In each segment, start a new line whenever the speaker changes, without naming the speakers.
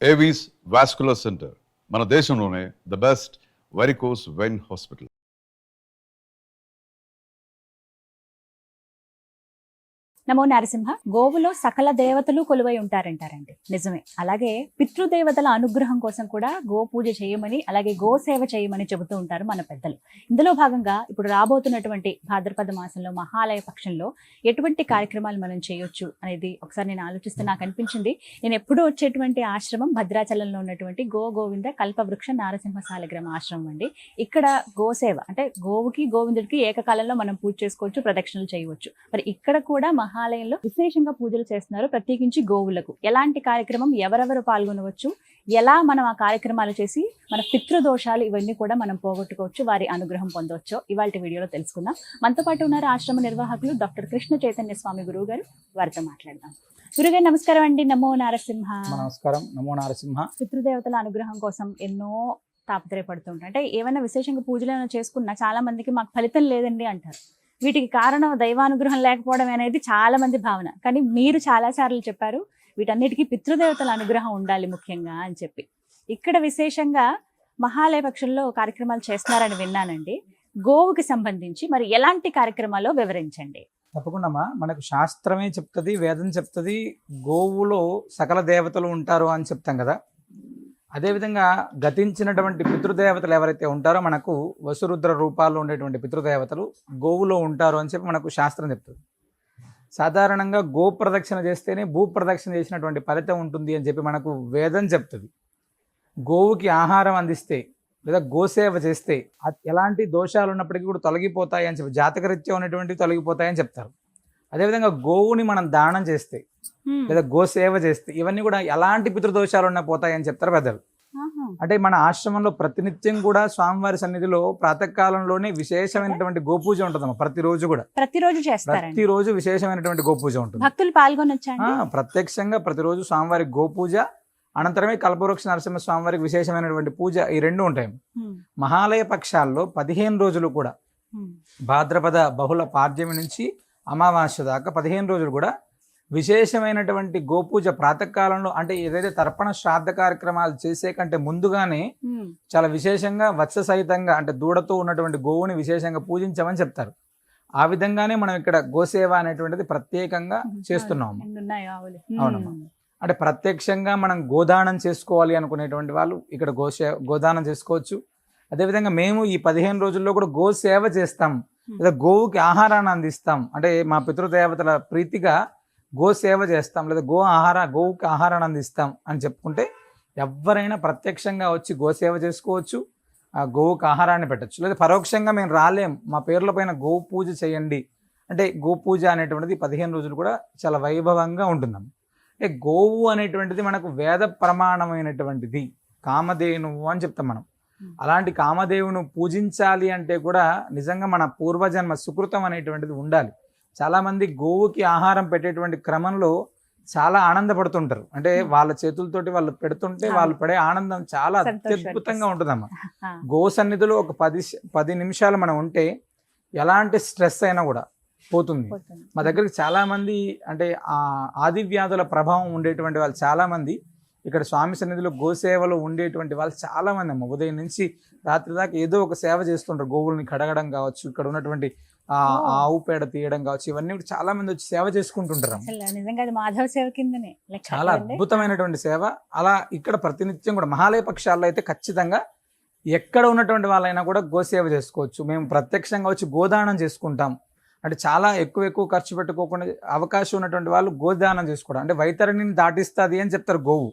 Avis vascular centre మన దేశంలోనే the best varicose vein hospital.
నమో నరసింహ. గోవులో సకల దేవతలు కొలువై ఉంటారంటారండి, నిజమే. అలాగే పితృదేవతల అనుగ్రహం కోసం కూడా గో పూజ చేయమని, అలాగే గో సేవ చేయమని చెబుతూ ఉంటారు మన పెద్దలు. ఇందులో భాగంగా ఇప్పుడు రాబోతున్నటువంటి భాద్రపద మాసంలో మహాలయ పక్షంలో ఎటువంటి కార్యక్రమాలు మనం చేయొచ్చు అనేది ఒకసారి నేను ఆలోచిస్తే నాకు అనిపించింది. నేను ఎప్పుడూ వచ్చేటువంటి ఆశ్రమం భద్రాచలంలో ఉన్నటువంటి గోవింద కల్పవృక్ష నారసింహ సాలిగ్రామ ఆశ్రమం అండి. ఇక్కడ గోసేవ అంటే గోవుకి గోవిందుడికి ఏకకాలంలో మనం పూజ చేసుకోవచ్చు, ప్రదక్షిణలు చేయవచ్చు. మరి ఇక్కడ కూడా మహాలయంలో విశేషంగా పూజలు చేస్తున్నారు, ప్రత్యేకించి గోవులకు. ఎలాంటి కార్యక్రమం, ఎవరెవరు పాల్గొనవచ్చు, ఎలా మనం ఆ కార్యక్రమాలు చేసి మన పితృదోషాలు ఇవన్నీ కూడా మనం పోగొట్టుకోవచ్చు, వారి అనుగ్రహం పొందవచ్చో ఇవాళ వీడియోలో తెలుసుకుందాం. మనతో పాటు ఉన్నారు ఆశ్రమ నిర్వాహకులు డాక్టర్ కృష్ణ చైతన్య స్వామి గురువు గారు. వారితో మాట్లాడదాం. గురుగారు నమస్కారం అండి. నమో నరసింహ.
నమస్కారం. నమో నరసింహ.
పితృదేవతల అనుగ్రహం కోసం ఎన్నో తాపత్రయపడుతుంటారు. అంటే ఏమైనా విశేషంగా పూజలు ఏమైనా చేసుకున్నా చాలా మందికి మాకు ఫలితం లేదండి అంటారు. వీటికి కారణం దైవానుగ్రహం లేకపోవడం అనేది చాలా మంది భావన. కానీ మీరు చాలా సార్లు చెప్పారు వీటన్నిటికీ పితృదేవతల అనుగ్రహం ఉండాలి ముఖ్యంగా అని చెప్పి. ఇక్కడ విశేషంగా మహాలయ పక్షంలో కార్యక్రమాలు చేస్తున్నారని విన్నానండి. గోవుకి సంబంధించి మరి ఎలాంటి కార్యక్రమాలు వివరించండి.
తప్పకుండా మనకు శాస్త్రమే చెప్తుంది, వేదం చెప్తుంది, గోవులో సకల దేవతలు ఉంటారు అని చెప్తాం కదా. అదేవిధంగా గతించినటువంటి పితృదేవతలు ఎవరైతే ఉంటారో మనకు వసురుద్ర రూపాల్లో ఉండేటువంటి పితృదేవతలు గోవులో ఉంటారు అని చెప్పి మనకు శాస్త్రం చెప్తుంది. సాధారణంగా గో ప్రదక్షిణ చేస్తేనే భూ ప్రదక్షిణ చేసినటువంటి ఫలితం ఉంటుంది అని చెప్పి మనకు వేదం చెప్తుంది. గోవుకి ఆహారం అందిస్తే లేదా గోసేవ చేస్తే ఎలాంటి దోషాలు ఉన్నప్పటికీ కూడా తొలగిపోతాయి అని చెప్పి, జాతకరీత్యా ఉన్నటువంటివి తొలగిపోతాయని చెప్తారు. అదేవిధంగా గోవుని మనం దానం చేస్తే లేదా గోసేవ చేస్తే ఇవన్నీ కూడా ఎలాంటి పితృదోషాలు ఉన్నా పోతాయని చెప్తారు పెద్దలు. అంటే మన ఆశ్రమంలో ప్రతినిత్యం కూడా స్వామివారి సన్నిధిలో ప్రాతకాలంలోనే విశేషమైనటువంటి గోపూజ ఉంటుందమ్మా. ప్రతిరోజు విశేషమైనటువంటి గోపూజ ఉంటుంది.
భక్తులు పాల్గొనొచ్చా?
ప్రత్యక్షంగా ప్రతిరోజు స్వామివారి గోపూజ, అనంతరమే కల్పవృక్ష నరసింహ స్వామివారికి విశేషమైనటువంటి పూజ, ఈ రెండు ఉంటాయి. మహాలయ పక్షాల్లో 15 రోజులు కూడా భాద్రపద బహుళ పాడ్యమి నుంచి అమావాస్య దాకా 15 రోజులు కూడా విశేషమైనటువంటి గోపూజ ప్రాతకాలంలో, అంటే ఏదైతే తర్పణ శ్రాద్ధ కార్యక్రమాలు చేసే కంటే ముందుగానే చాలా విశేషంగా వత్స సహితంగా అంటే దూడతో ఉన్నటువంటి గోవుని విశేషంగా పూజించమని చెప్తారు. ఆ విధంగానే మనం ఇక్కడ గోసేవ అనేటువంటిది ప్రత్యేకంగా చేస్తున్నాము. అవునమ్మా. అంటే ప్రత్యక్షంగా మనం గోదానం చేసుకోవాలి అనుకునేటువంటి వాళ్ళు ఇక్కడ గోదానం చేసుకోవచ్చు. అదేవిధంగా మేము ఈ 15 రోజుల్లో కూడా గోసేవ చేస్తాం, లేదా గోవుకి ఆహారాన్ని అందిస్తాం. అంటే మా పితృదేవతల ప్రీతిగా గోసేవ చేస్తాం, లేదా గోవుకి ఆహారాన్ని అందిస్తాం అని చెప్పుకుంటే ఎవరైనా ప్రత్యక్షంగా వచ్చి గోసేవ చేసుకోవచ్చు, ఆ గోవుకి ఆహారాన్ని పెట్టచ్చు. లేదా పరోక్షంగా మేము రాలేం, మా పేర్ల పైన గో పూజ చేయండి అంటే గోపూజ అనేటువంటిది 15 రోజులు కూడా చాలా వైభవంగా ఉంటుందమ్మ. అంటే గోవు అనేటువంటిది మనకు వేద ప్రమాణమైనటువంటిది, కామధేనువు అని చెప్తాం మనం. అలాంటి కామదేవును పూజించాలి అంటే కూడా నిజంగా మన పూర్వజన్మ సుకృతం అనేటువంటిది ఉండాలి. చాలామంది గోవుకి ఆహారం పెట్టేటువంటి క్రమంలో చాలా ఆనందపడుతుంటారు. అంటే వాళ్ళ చేతులతోటి వాళ్ళు పెడుతుంటే వాళ్ళు పడే ఆనందం చాలా అత్యద్భుతంగా ఉంటుందమ్మా. గో సన్నిధిలో ఒక 10 నిమిషాలు మనం ఉంటే ఎలాంటి స్ట్రెస్ అయినా కూడా పోతుంది. మా దగ్గరికి చాలామంది అంటే ఆది వ్యాధుల ప్రభావం ఉండేటువంటి వాళ్ళు చాలామంది ఇక్కడ స్వామి సన్నిధిలో గోసేవలో ఉండేటువంటి వాళ్ళు చాలా మంది అమ్మ ఉదయం నుంచి రాత్రి దాకా ఏదో ఒక సేవ చేస్తుంటారు. గోవుల్ని కడగడం కావచ్చు, ఇక్కడ ఉన్నటువంటి ఆవు పేడ తీయడం కావచ్చు, ఇవన్నీ చాలా మంది వచ్చి సేవ చేసుకుంటుంటారు. చాలా అద్భుతమైనటువంటి సేవ. అలా ఇక్కడ ప్రతినిత్యం కూడా మహాలయ పక్షాల్లో అయితే ఖచ్చితంగా ఎక్కడ ఉన్నటువంటి వాళ్ళైనా కూడా గోసేవ చేసుకోవచ్చు. మేము ప్రత్యక్షంగా వచ్చి గోదానం చేసుకుంటాం. అంటే చాలా ఎక్కువ ఖర్చు పెట్టుకోకుండా అవకాశం ఉన్నటువంటి వాళ్ళు గోదానం చేసుకోవడం, అంటే వైతరిణిని దాటిస్తుంది అని చెప్తారు గోవు.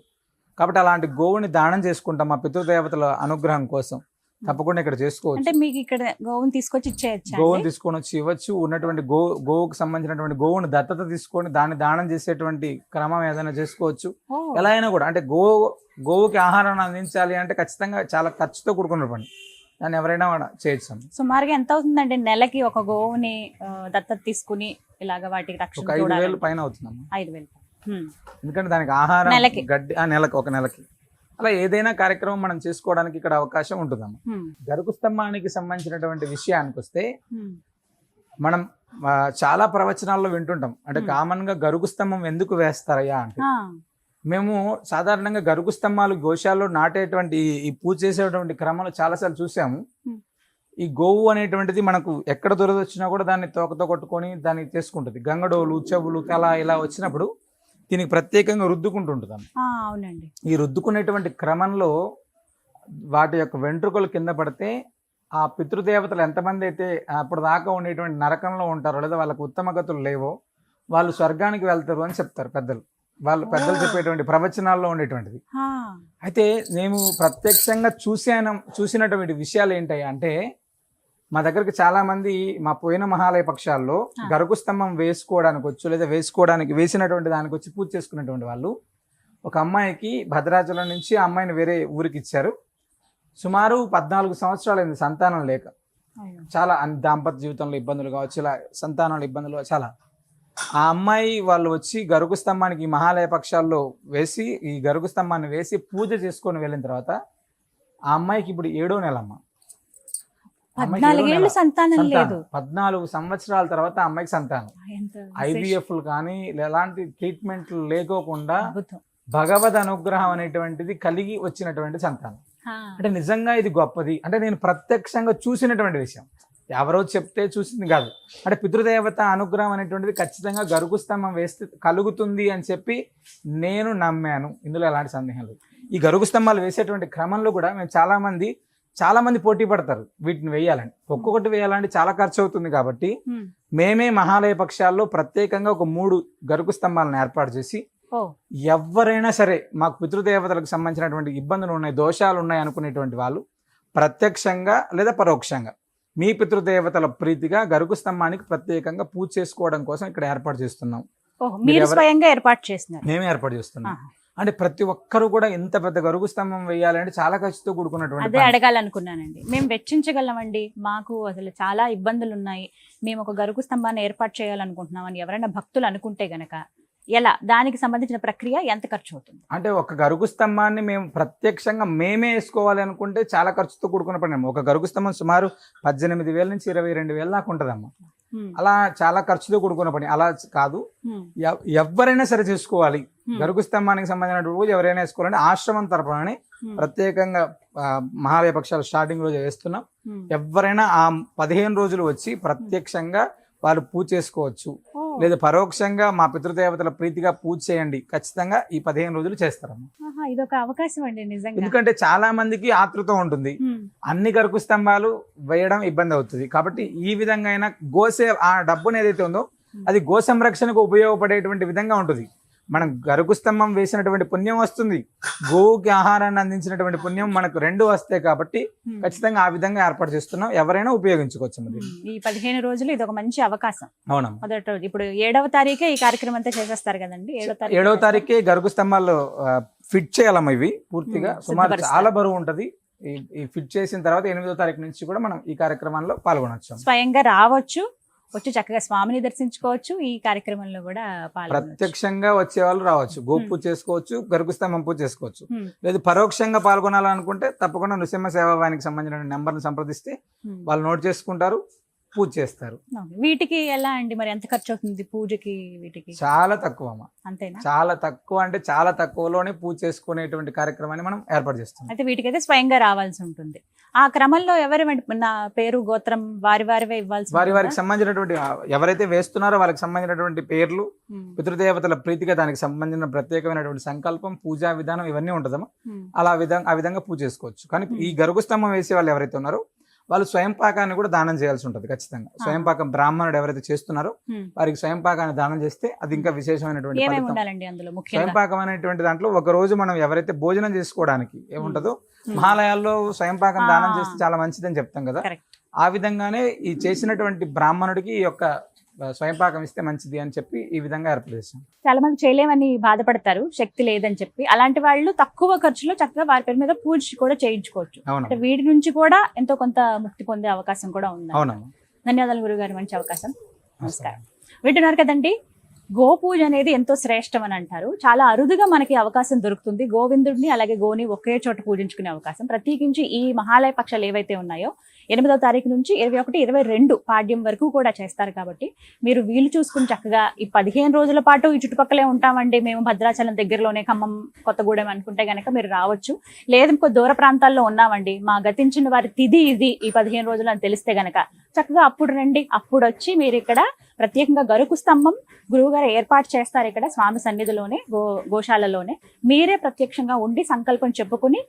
కాబట్టి అలాంటి గోవుని దానం చేసుకుంటాం మా పితృదేవతల అనుగ్రహం కోసం. తప్పకుండా ఇక్కడ చేసుకోవచ్చు.
అంటే మీకు ఇక్కడ గోవుని తీసుకొచ్చి ఇచ్చేయచ్చు,
గోవుని తీసుకొని వచ్చి ఇవ్వచ్చు. ఉన్నటువంటి గోవుకు సంబంధించినటువంటి గోవుని దత్తత తీసుకొని దాన్ని దానం చేసేటువంటి క్రమం ఏదైనా చేసుకోవచ్చు. ఎలా అయినా కూడా అంటే గోవుకి ఆహారాన్ని అందించాలి అంటే ఖచ్చితంగా చాలా ఖర్చుతో కూడుకున్న పని. దాన్ని ఎవరైనా చేయొచ్చు.
సుమారుగా ఎంత అవుతుందండి నెలకి ఒక గోవుని దత్తత తీసుకుని ఇలాగ వాటికి రక్షణ?
5,000 పైన అవుతుందమ్మా.
5,000.
ఎందుకంటే దానికి ఆహారం గడ్డి ఒక నెలకి అలా ఏదైనా కార్యక్రమం మనం చేసుకోవడానికి ఇక్కడ అవకాశం ఉంటుందమ్మా. గరుకు స్తంభానికి సంబంధించినటువంటి విషయానికి వస్తే మనం చాలా ప్రవచనాల్లో వింటుంటాం. అంటే కామన్ గా గరుకు స్తంభం ఎందుకు వేస్తారయ్యా అంటే మేము సాధారణంగా గరుకు స్తంభాలు గోశాలలో నాటేటువంటి ఈ పూజ చేసేటువంటి క్రమంలో చాలాసార్లు చూసాము.
Hmm.
ఈ గోవు అనేటువంటిది మనకు ఎక్కడ దొరదొచ్చినా కూడా దాన్ని తోకతో కొట్టుకొని దాన్ని చేసుకుంటుంది. గంగడోలు, చెవులు, తల ఇలా వచ్చినప్పుడు దీనికి ప్రత్యేకంగా రుద్దుకుంటుంటుంది.
అవునండి.
ఈ రుద్దుకునేటువంటి క్రమంలో వాటి యొక్క వెంట్రుకలు కింద పడితే ఆ పితృదేవతలు ఎంతమంది అయితే అప్పుడు దాకా ఉండేటువంటి నరకంలో ఉంటారో లేదా వాళ్ళకు ఉత్తమ గతులు లేవో వాళ్ళు స్వర్గానికి వెళ్తారు అని చెప్తారు పెద్దలు. వాళ్ళు పెద్దలు చెప్పేటువంటి ప్రవచనాల్లో ఉండేటువంటిది. అయితే మేము ప్రత్యక్షంగా చూసినటువంటి విషయాలు ఏంటయ్యా అంటే, మా దగ్గరికి చాలా మంది మా పోయిన మహాలయ పక్షాల్లో గరుకు స్తంభం వేసుకోవడానికి వచ్చు లేదా వేసినటువంటి దానికి వచ్చి పూజ చేసుకున్నటువంటి వాళ్ళు ఒక అమ్మాయికి భద్రాచలం నుంచి ఆ అమ్మాయిని వేరే ఊరికి ఇచ్చారు. సుమారు 14 సంవత్సరాలైంది సంతానం లేక. చాలా దాంపత్య జీవితంలో ఇబ్బందులు కావచ్చు, ఇలా సంతానంలో ఇబ్బందులు చాలా. ఆ అమ్మాయి వాళ్ళు వచ్చి గరుకు స్తంభానికి మహాలయ పక్షాల్లో వేసి ఈ గరుకు స్తంభాన్ని వేసి పూజ చేసుకొని వెళ్ళిన తర్వాత ఆ అమ్మాయికి ఇప్పుడు 7వ నెల అమ్మ.
14 సంతానం లేదు.
14 సంవత్సరాల తర్వాత ఆ అమ్మాయికి సంతానం. IVF కానీ ఎలాంటి ట్రీట్మెంట్లు లేకోకుండా భగవద్ అనుగ్రహం అనేటువంటిది కలిగి వచ్చినటువంటి సంతానం. అంటే నిజంగా ఇది గొప్పది. అంటే నేను ప్రత్యక్షంగా చూసినటువంటి విషయం, ఎవరో చెప్తే చూసింది కాదు. అంటే పితృదేవత అనుగ్రహం అనేటువంటిది ఖచ్చితంగా గరుకు స్తంభం వేస్తే కలుగుతుంది అని చెప్పి నేను నమ్మాను. ఇందులో ఎలాంటి సందేహం లేదు. ఈ గరుకు స్తంభాలు వేసేటువంటి క్రమంలో కూడా మేము చాలా మంది పోటీ పడతారు వీటిని వేయాలని. ఒక్కొక్కటి వేయాలంటే చాలా ఖర్చు అవుతుంది కాబట్టి మేమే మహాలయ పక్షాల్లో ప్రత్యేకంగా ఒక 3 గరుకు స్తంభాలను ఏర్పాటు చేసి ఎవరైనా సరే మాకు పితృదేవతలకు సంబంధించినటువంటి ఇబ్బందులు ఉన్నాయి, దోషాలు ఉన్నాయి అనుకునేటువంటి వాళ్ళు ప్రత్యక్షంగా లేదా పరోక్షంగా మీ పితృదేవతల ప్రీతిగా గరుకు స్తంభానికి ప్రత్యేకంగా పూజ చేసుకోవడం కోసం ఇక్కడ ఏర్పాటు చేస్తున్నాం. మేమే ఏర్పాటు చేస్తున్నాం. అంటే ప్రతి ఒక్కరు కూడా ఇంత పెద్ద గరుకు స్తంభం వేయాలంటే చాలా ఖర్చుతో కూడుకున్నటువంటి.
అదే అడగాలనుకున్నానండి. మేము వెచ్చించగలమండి, మాకు అసలు చాలా ఇబ్బందులు ఉన్నాయి, మేము ఒక గరుకు స్తంభాన్ని ఏర్పాటు చేయాలనుకుంటున్నాం అని ఎవరైనా భక్తులు అనుకుంటే గనక ఎలా, దానికి సంబంధించిన ప్రక్రియ ఎంత ఖర్చు అవుతుంది?
అంటే ఒక గరుకు స్తంభాన్ని మేము ప్రత్యక్షంగా మేమే వేసుకోవాలి అనుకుంటే చాలా ఖర్చుతో కూడుకున్న పని. ఒక గరుకు స్తంభం సుమారు 18,000 నుంచి 22,000 దాకా ఉంటుందమ్మా. అలా చాలా ఖర్చుతో కూడుకున్న పని. అలా కాదు, ఎవరైనా సరే చేసుకోవాలి. గరుకు స్తంభానికి సంబంధించిన పూజ ఎవరైనా వేసుకోవాలంటే ఆశ్రమం తరపునని ప్రత్యేకంగా మహాలయ పక్షాలు స్టార్టింగ్ రోజు వేస్తున్నాం. ఎవరైనా ఆ 15 రోజులు వచ్చి ప్రత్యక్షంగా వాళ్ళు పూజ చేసుకోవచ్చు, లేదా పరోక్షంగా మా పితృదేవతల ప్రీతిగా పూజ చేయండి. ఖచ్చితంగా ఈ 15 రోజులు చేస్తారమ్మా.
ఇదొక అవకాశం అండి నిజంగా.
ఎందుకంటే చాలా మందికి ఆతృత ఉంటుంది, అన్ని గరుకు స్తంభాలు వేయడం ఇబ్బంది అవుతుంది. కాబట్టి ఈ విధంగా అయినా ఆ డబ్బును ఏదైతే ఉందో అది గో సంరక్షణకు ఉపయోగపడేటువంటి విధంగా ఉంటుంది. మనం గరుకు స్తంభం వేసినటువంటి పుణ్యం వస్తుంది, గోవుకి ఆహారాన్ని అందించినటువంటి పుణ్యం మనకు 2 వస్తాయి. కాబట్టి ఖచ్చితంగా ఆ విధంగా ఏర్పాటు చేస్తున్నాం, ఎవరైనా ఉపయోగించుకోవచ్చు.
ఈ 15 రోజులు ఇది ఒక మంచి అవకాశం.
అవునా,
మొదటి రోజు ఇప్పుడు 7వ తారీఖే ఈ కార్యక్రమం అంతా చేసేస్తారు కదండి.
7వ తారీఖే గరుకు స్తంభాల్లో ఫిట్ చేయాలమ్మా. ఇవి పూర్తిగా సుమారు చాలా బరువు ఉంటది. ఈ ఫిట్ చేసిన తర్వాత 8వ తారీఖు నుంచి కూడా మనం ఈ కార్యక్రమంలో పాల్గొనవచ్చు.
స్వయంగా రావచ్చు, వచ్చి చక్కగా స్వామిని దర్శించుకోవచ్చు, ఈ కార్యక్రమంలో కూడా
ప్రత్యక్షంగా వచ్చే వాళ్ళు రావచ్చు, గోపూజ చేసుకోవచ్చు, గరుకు స్తంభం పూజ చేసుకోవచ్చు. లేదు పరోక్షంగా పాల్గొనాలనుకుంటే తప్పకుండా నృసింహ సేవానికి సంబంధించిన నెంబర్ని సంప్రదిస్తే వాళ్ళు నోట్ చేసుకుంటారు, పూజ చేస్తారు.
వీటికి ఎలా అండి మరి, ఎంత ఖర్చు అవుతుంది పూజకి? వీటికి
చాలా తక్కువ అమ్మా.
అంతేనా?
చాలా తక్కువ, అంటే చాలా తక్కువలోనే పూజ చేసుకునేటువంటి కార్యక్రమాన్ని మనం ఏర్పాటు చేస్తాం.
అయితే వీటికైతే స్వయంగా రావాల్సి ఉంటుంది. ఆ క్రమంలో ఎవరి నా పేరు గోత్రం వారివే ఇవ్వాల్సి,
వారికి సంబంధించినటువంటి ఎవరైతే వేస్తున్నారో వాళ్ళకి సంబంధించినటువంటి పేర్లు, పితృదేవతల ప్రీతిగా దానికి సంబంధించిన ప్రత్యేకమైనటువంటి సంకల్పం, పూజా విధానం ఇవన్నీ ఉంటుందమ్మా. ఆ విధంగా పూజ చేసుకోవచ్చు. కానీ ఈ గరుకు స్తంభం వేసే వాళ్ళు ఎవరైతే ఉన్నారో వాళ్ళు స్వయం పాకాన్ని కూడా దానం చేయాల్సి ఉంటుంది. ఖచ్చితంగా స్వయం పాకం బ్రాహ్మణుడు ఎవరైతే చేస్తున్నారో వారికి స్వయం పాకాన్ని దానం చేస్తే అది ఇంకా విశేషమైనటువంటి స్వయం పాకం అనేటువంటి దాంట్లో ఒక రోజు మనం ఎవరైతే భోజనం చేసుకోవడానికి ఏముంటుందో మహాలయాల్లో స్వయం పాకం దానం చేస్తే చాలా మంచిదని చెప్తాం కదా. ఆ విధంగానే ఈ చేసినటువంటి బ్రాహ్మణుడికి ఈ యొక్క స్వయం పాకం ఇస్తే మంచిది అని చెప్పి ఈ విధంగా ఏర్పాటు చేస్తాం.
చాలా మంది చేయలేమని బాధపడతారు, శక్తి లేదని చెప్పి. అలాంటి వాళ్ళు తక్కువ ఖర్చులో చక్కగా వారి పేరు మీద పూజ కూడా చేయించుకోవచ్చు. అంటే వీటి నుంచి కూడా ఎంతో కొంత ముక్తి పొందే అవకాశం కూడా ఉంది. ధన్యవాదాలు గురుగారు, మంచి అవకాశం. నమస్కారం. వింటున్నారు కదండి, గోపూజ అనేది ఎంతో శ్రేష్టం అని అంటారు. చాలా అరుదుగా మనకి అవకాశం దొరుకుతుంది. గోవిందుడిని అలాగే గోని ఒకే చోట పూజించుకునే అవకాశం. ప్రత్యేకించి ఈ మహాలయ పక్షాలు ఏవైతే ఉన్నాయో 8వ తారీఖు నుంచి 21, 22 పాడ్యం వరకు కూడా చేస్తారు. కాబట్టి మీరు వీలు చూసుకుని చక్కగా ఈ 15 రోజుల పాటు ఈ చుట్టుపక్కలే ఉంటామండి, మేము భద్రాచలం దగ్గరలోనే, ఖమ్మం, కొత్తగూడెం అనుకుంటే గనక మీరు రావచ్చు. లేదు ఇంకో దూర ప్రాంతాల్లో ఉన్నామండి, మా గతించిన వారి తిథి ఇది ఈ 15 రోజులు అని తెలిస్తే గనక చక్కగా అప్పుడు రండి. అప్పుడు వచ్చి మీరు ఇక్కడ ప్రత్యేకంగా గరుకు స్తంభం గురువుగారు ఏర్పాటు చేస్తారు ఇక్కడ స్వామి సన్నిధిలోనే, గోశాలలోనే. మీరే ప్రత్యక్షంగా ఉండి సంకల్పం చెప్పుకుని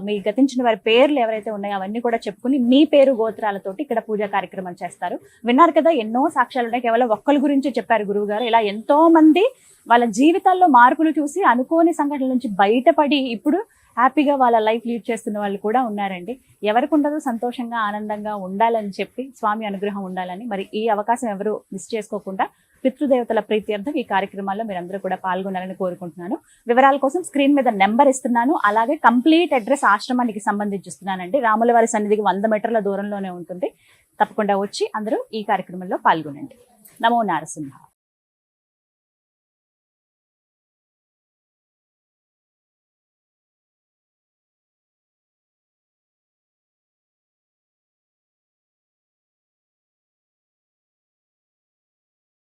మీ గతించిన వారి పేర్లు ఎవరైతే ఉన్నాయో అవన్నీ కూడా చెప్పుకుని మీ పేరు గోత్రాలతోటి ఇక్కడ పూజా కార్యక్రమం చేస్తారు. విన్నారు కదా, ఎన్నో సాక్ష్యాలు ఉన్నాయి. కేవలం ఒక్కరి గురించి చెప్పారు గురువుగారు. ఇలా ఎంతో మంది వాళ్ళ జీవితాల్లో మార్పులు చూసి అనుకోని సంఘటనల నుంచి బయటపడి ఇప్పుడు హ్యాపీగా వాళ్ళ లైఫ్ లీడ్ చేస్తున్న వాళ్ళు కూడా ఉన్నారండి. ఎవరికి ఉండదు సంతోషంగా ఆనందంగా ఉండాలని చెప్పి, స్వామి అనుగ్రహం ఉండాలని. మరి ఈ అవకాశం ఎవరు మిస్ చేసుకోకుండా పితృదేవతల ప్రీత్యర్థం ఈ కార్యక్రమాల్లో మీరందరూ కూడా పాల్గొనాలని కోరుకుంటున్నాను. వివరాల కోసం స్క్రీన్ మీద నెంబర్ ఇస్తున్నాను. అలాగే కంప్లీట్ అడ్రస్ ఆశ్రమానికి సంబంధించి ఇస్తున్నానండి. రాములవారి సన్నిధికి 100 మీటర్ల దూరంలోనే ఉంటుంది. తప్పకుండా వచ్చి అందరూ ఈ కార్యక్రమంలో పాల్గొనండి. నమో నారసింహ.